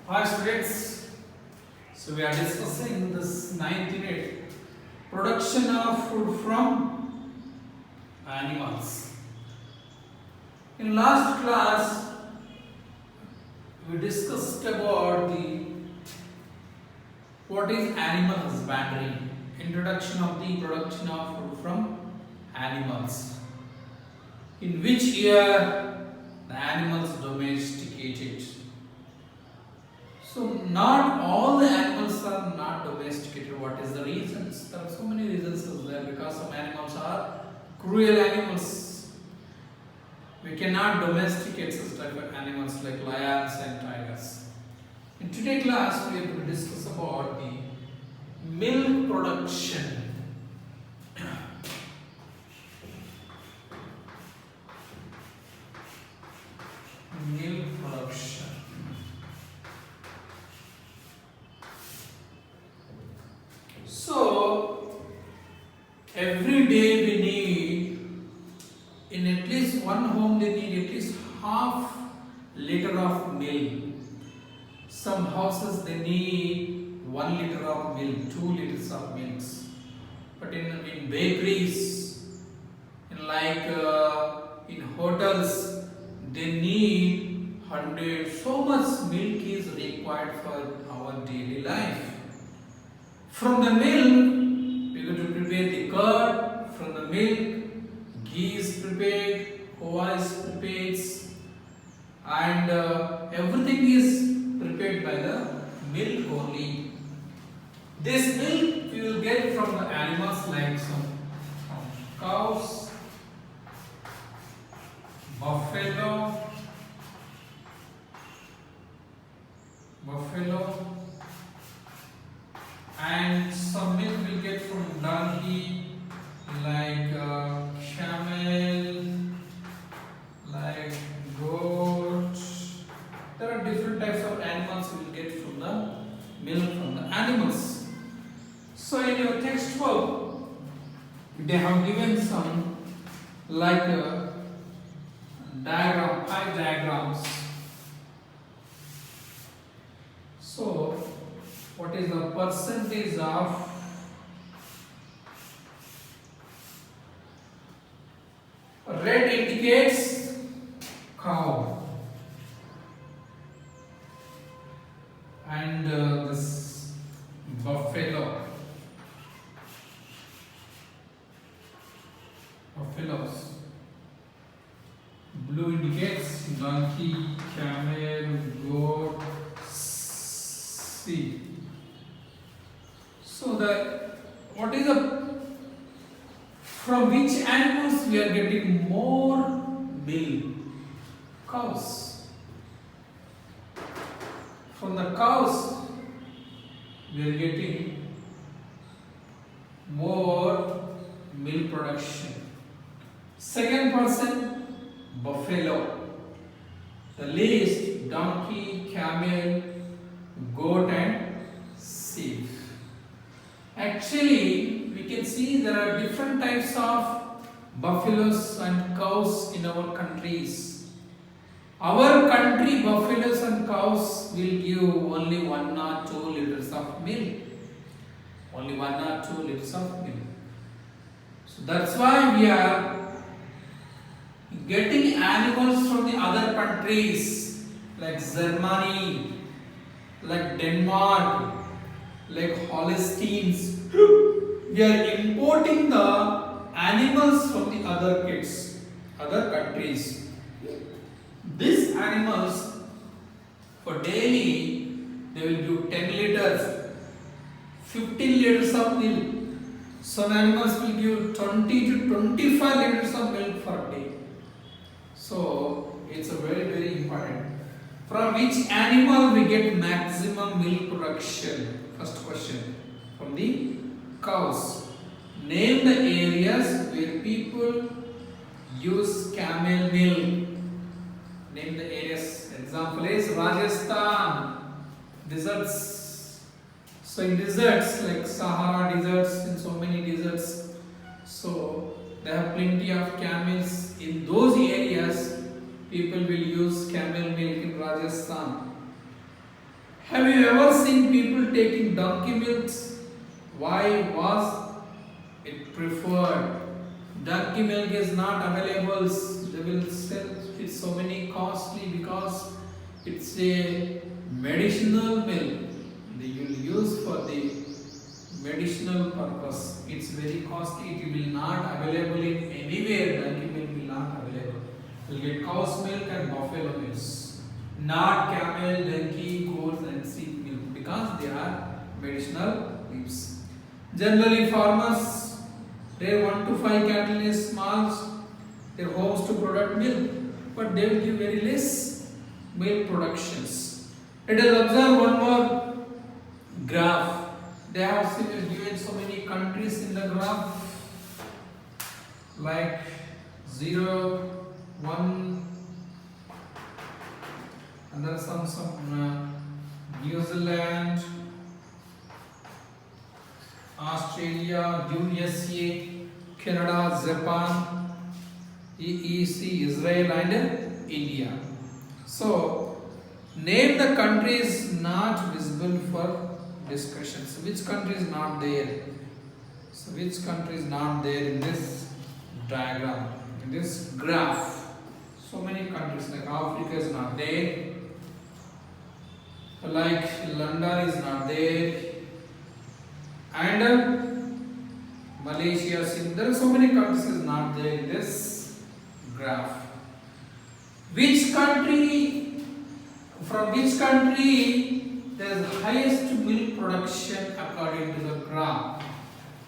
Hi students, so we are discussing this 9th unit, production of food from animals. In last class, we discussed about what is animal husbandry, introduction of the production of food from animals. In which year the animals domesticated. So not all the animals are not domesticated. What is the reasons? There are so many reasons there because some animals are cruel animals. We cannot domesticate such type of animals like lions and tigers. In today's class, we are going to discuss about the milk production. Milk production. So, every day we need, in at least one home, they need at least half liter of milk. Some houses they need 1 liter of milk, 2 liters of milk. But in bakeries, in in hotels, they need 100. So much milk is required for our daily life. From the milk, we are going to prepare the curd. From the milk, ghee is prepared, khoa is prepared, and everything is prepared by the milk only. This milk we will get from the animals like some cows, buffalo, and some milk we'll get from donkey, like camel, like goat. There are different types of animals we'll get from the milk from the animals. So in your textbook, they have given some like diagram, 5 diagrams. So what is the percentage of red indicates cow and this buffaloes. Blue indicates donkey, camel, goat, sheep. So what is from which animals we are getting more milk? Cows. From the cows we are getting more milk production. Second person, buffalo. The least, donkey, camel, goat and sheep. Actually, we can see there are different types of buffaloes and cows in our countries. Our country, buffaloes and cows will give only 1 or 2 liters of milk. Only 1 or 2 liters of milk. So that's why we are getting animals from the other countries like Germany, like Denmark, like Holsteins. We are importing the animals from the other countries. These animals for daily they will give 10 liters, 15 liters of milk. Some animals will give 20 to 25 liters of milk per day. So it's a very important. From which animal we get maximum milk production? First question. From the cows. Name the areas where people use camel milk. Name the areas. Example is Rajasthan. Deserts. So in deserts like Sahara deserts, in so many deserts, so they have plenty of camels. In those areas, people will use camel milk in Rajasthan. Have you ever seen people taking donkey milks? Why was it preferred? Donkey milk is not available. They will sell it so many costly because it's a medicinal milk. They will use for the medicinal purpose. It's very costly. It will not available in anywhere. Donkey milk will not available. You will get cow's milk and buffalo milk. Not camel, donkey, goats and sheep milk because they are medicinal leaves. Generally farmers rear 1 to 5 cattle in small their homes to produce milk, but they will give very less milk productions. Let us observe one more graph. They have given so many countries in the graph like 0, 1, and there are some New Zealand, Australia, USA, Canada, Japan, EEC, Israel and India. So name the countries not visible for discussions. Which country is not there? So which country is not there in this diagram, in this graph? So many countries like Africa is not there, like London is not there, and Malaysia, there are so many countries is not there in this graph. Which country, from which country there is highest milk production according to the graph?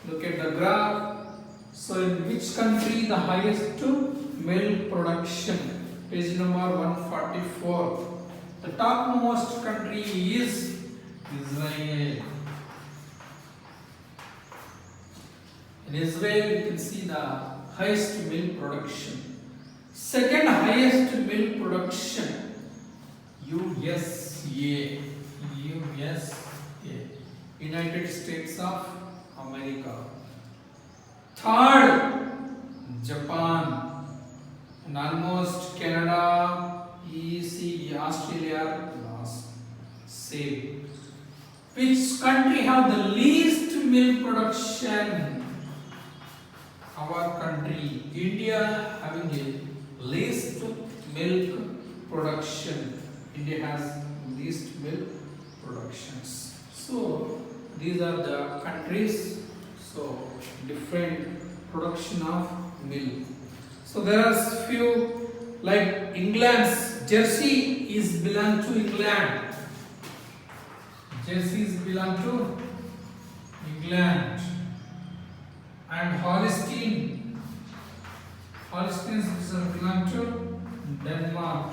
Look at the graph. So in which country the highest milk production? Page number 144. The topmost country is Israel. In Israel you can see the highest milk production. Second highest milk production, USA. United States of America. Third, Japan. And almost Canada, EEC, Australia, last. Same. Which country have the least milk production? Our country, India, having a least milk production. India has least milk productions. So these are the countries. So different production of milk. So there are few like England's Jersey is belong to England. Jersey is belong to England. And Holsteins belong to Denmark.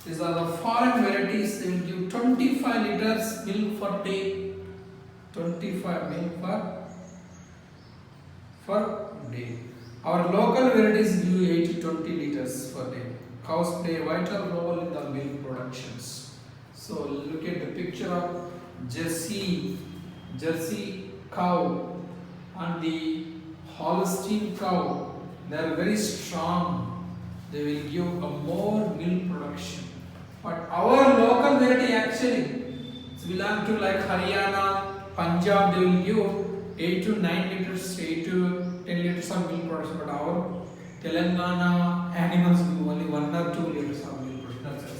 These are the foreign varieties. They will give 25 liters milk per day. 25 milk per day. Our local varieties give 8 to 20 liters per day. Cows play a vital role in the milk productions. So look at the picture of Jersey cow and the Holstein cow. They are very strong. They will give a more milk production. But our local variety actually belong to like Haryana, Punjab. They will give 8 to 9 liters, 8 to 10 liters of milk production. But our Telangana animals give only 1 or 2 liters of milk production.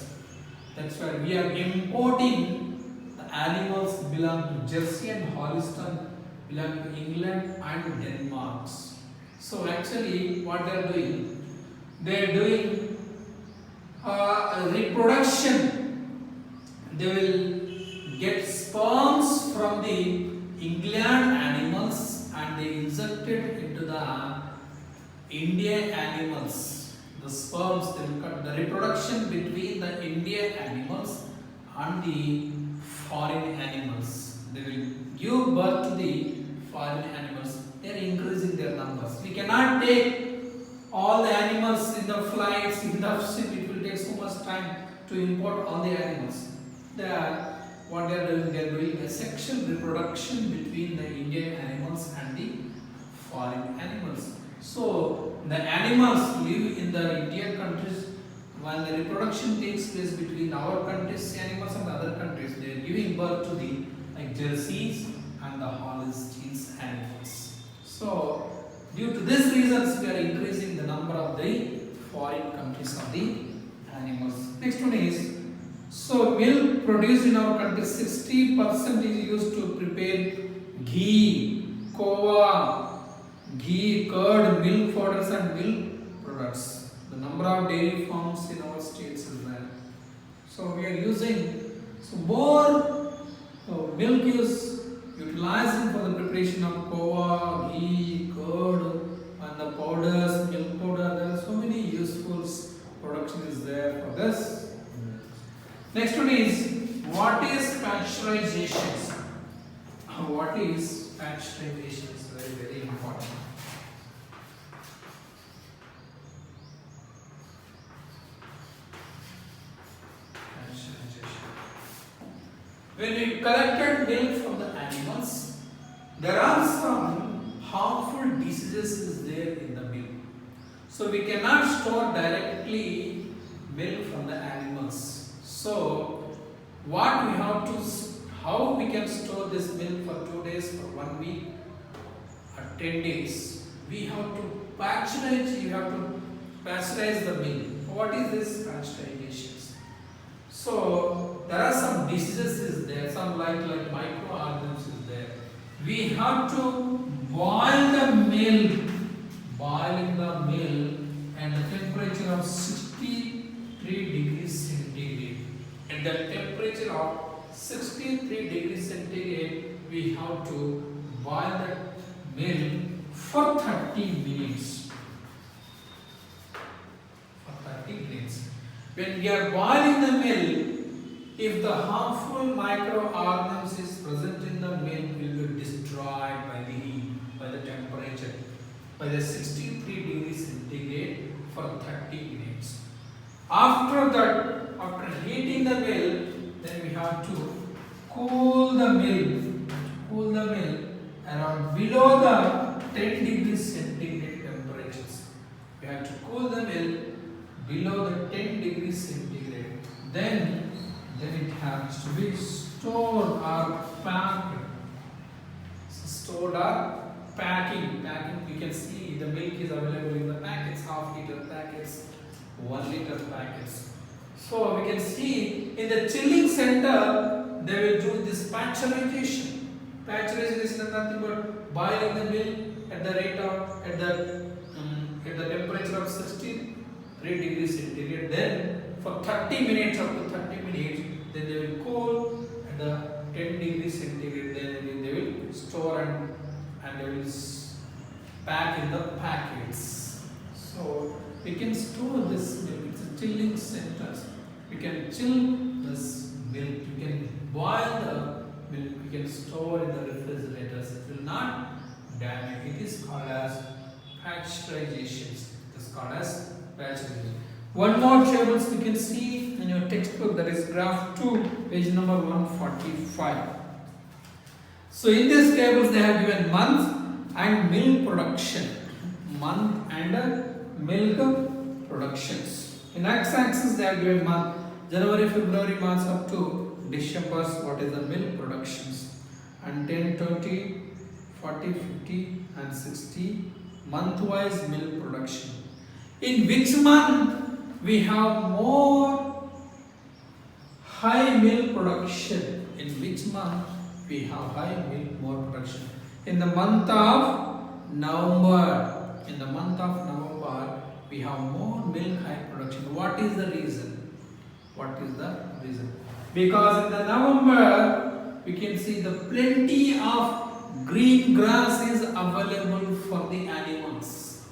That's why we are importing the animals belong to Jersey and Holstein belong to England and Denmark. So actually what they are doing reproduction. They will get sperms from the England animals and they injected into the Indian animals. The sperms, they will cut the reproduction between the Indian animals and the foreign animals. They will give birth to the foreign animals. They are increasing their numbers. We cannot take all the animals in the flights, in the ship. It will take so much time to import all the animals. What they are doing? They are doing a sexual reproduction between the Indian animals and the foreign animals. So the animals live in the Indian countries when the reproduction takes place between our country's animals and other countries, they are giving birth to the like jerseys and the Holsteins animals. So due to these reasons, we are increasing the number of the foreign countries of the animals. Next one is, so milk produced in our country, 60% is used to prepare ghee, kova, ghee, curd, milk powders and milk products. The number of dairy farms in our states is there. So we are using more milk is utilizing for the preparation of kova, ghee, curd and the powders, milk powder. There are so many useful production is there for this. Next one is, what is pasteurization? What is pasteurization? Is very important. When we collected milk from the animals, there are some harmful diseases there in the milk. So we cannot store directly milk from the animals. So what we have to, how we can store this milk for 2 days, for 1 week, or 10 days? We have to pasteurize. You have to pasteurize the milk. What is this pasteurization? So there are some diseases is there, some like microorganisms is there. We have to boil the milk, boiling the milk at the temperature of 63 degrees centigrade. At the temperature of 63 degrees centigrade, we have to boil the milk for 30 minutes. For 30 minutes. When we are boiling the milk, if the harmful microorganisms is present in the milk, will be destroyed by the heat, by the temperature, by the 63 degrees centigrade for 30 minutes. After that, after heating the milk, then we have to cool the milk around below the 10 degrees centigrade temperatures. We have to cool the milk below the 10 degrees centigrade. Then it has to be stored or packed. So stored or packing. You can see the milk is available in the packets, half liter packets, 1 liter packets. So we can see in the chilling center they will do this pasteurization. Pasteurization is nothing but boiling the milk at the rate of at the temperature of 63 degrees centigrade. Then for 30 minutes, up to 30 minutes, then they will cool at the 10 degrees centigrade. Then they will store and they will pack in the packets. So we can store this milk. It's a chilling center. We can chill this milk. We can boil the milk. We can store in the refrigerators. It will not damage. It is called as pasteurization. It is called as pasteurization. One more tables we can see in your textbook, that is graph 2, page number 145. So in these tables they have given month and milk production. Month and milk productions. In x-axis they have given month, January, February, March up to December, what is the milk productions. And 10, 20, 40, 50 and 60 month-wise milk production. In which month we have more high milk production? In which month we have high milk more production? In the month of November. In the month of November we have more milk high production. What is the reason? What is the reason? Because in the November we can see the plenty of green grass is available for the animals.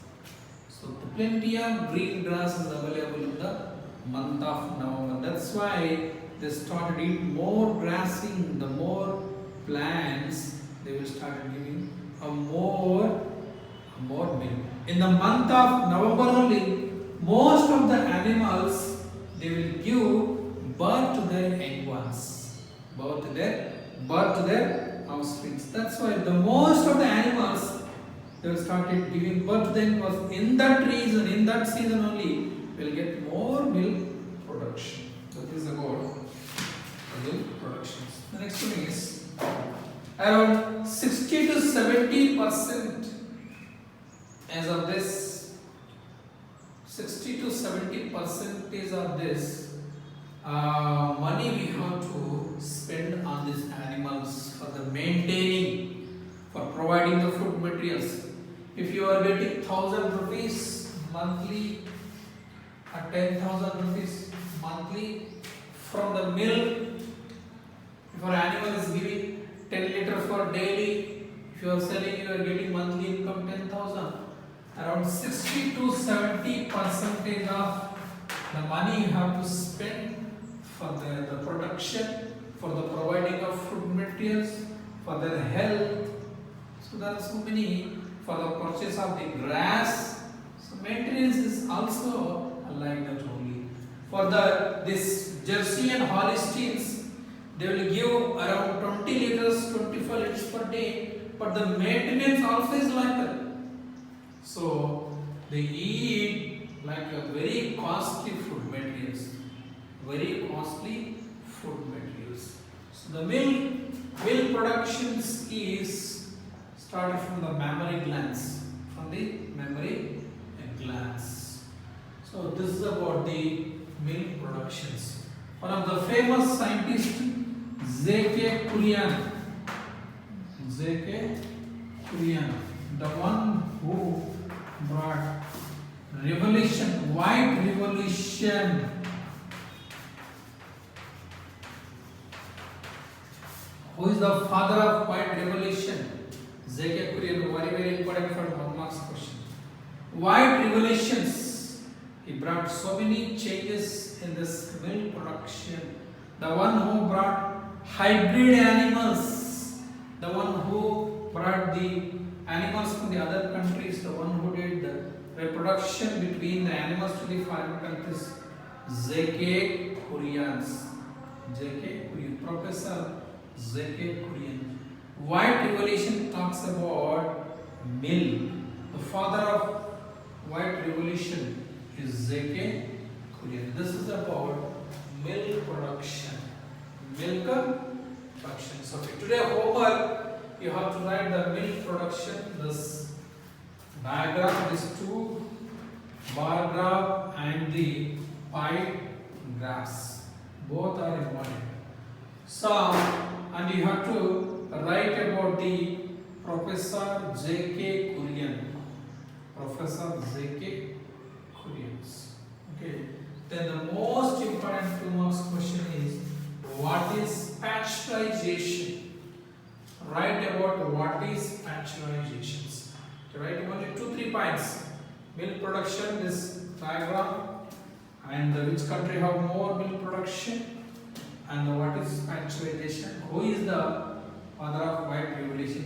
So the plenty of green grass is available in the month of November. That's why they started eating more grassing. The more plants, they will start giving a more milk. In the month of November only, most of the animals, they will give birth to their young ones, birth to their offsprings. That's why the most of the animals, they started giving birth to them was in that reason, in that season only. will get more milk production. That is about milk productions. The next one is around 60 to 70% as of this 60 to 70% of this money we have to spend on these animals for the maintaining, for providing the food materials. If you are getting 1,000 rupees monthly or 10,000 rupees monthly from the milk, if your animal is giving 10 liters for daily, if you are selling, you are getting monthly income 10,000. Around 60 to 70% of the money you have to spend for the production, for the providing of food materials, for their health. So there are so many, for the purchase of the grass. So maintenance is also like that only. For this Jersey and Holsteins, they will give around 20 liters, 25 liters per day, but the maintenance also is like that. So they eat like a very costly food materials, very costly food materials. So the milk productions is started from the mammary glands, So this is about the milk productions. One of the famous scientists, J.K. Kurian, the one who brought revolution, white revolution. Who is the father of white revolution? J.K. Kurian, very important for 1 marks question. White revolutions, he brought so many changes in this milk production. The one who brought hybrid animals, the one who brought the animals from the other countries, the one who did the reproduction between the animals to the foreign countries, J.K. Kurian, Professor J.K. Kurian. White revolution talks about milk. The father of white revolution is J.K. Kurian. This is about milk production. So today homework, you have to write the milk production, this diagram, these two bar graph and the pie graphs. Both are important. So, and you have to write about the Professor J.K. Kurian. Okay. Then the most important 2 marks question is, what is pasteurization? Write about what is pasteurizations. Write only 2-3 points. Milk production, this diagram, and which country have more milk production, and what is pasteurization. Who is the father of white revolution?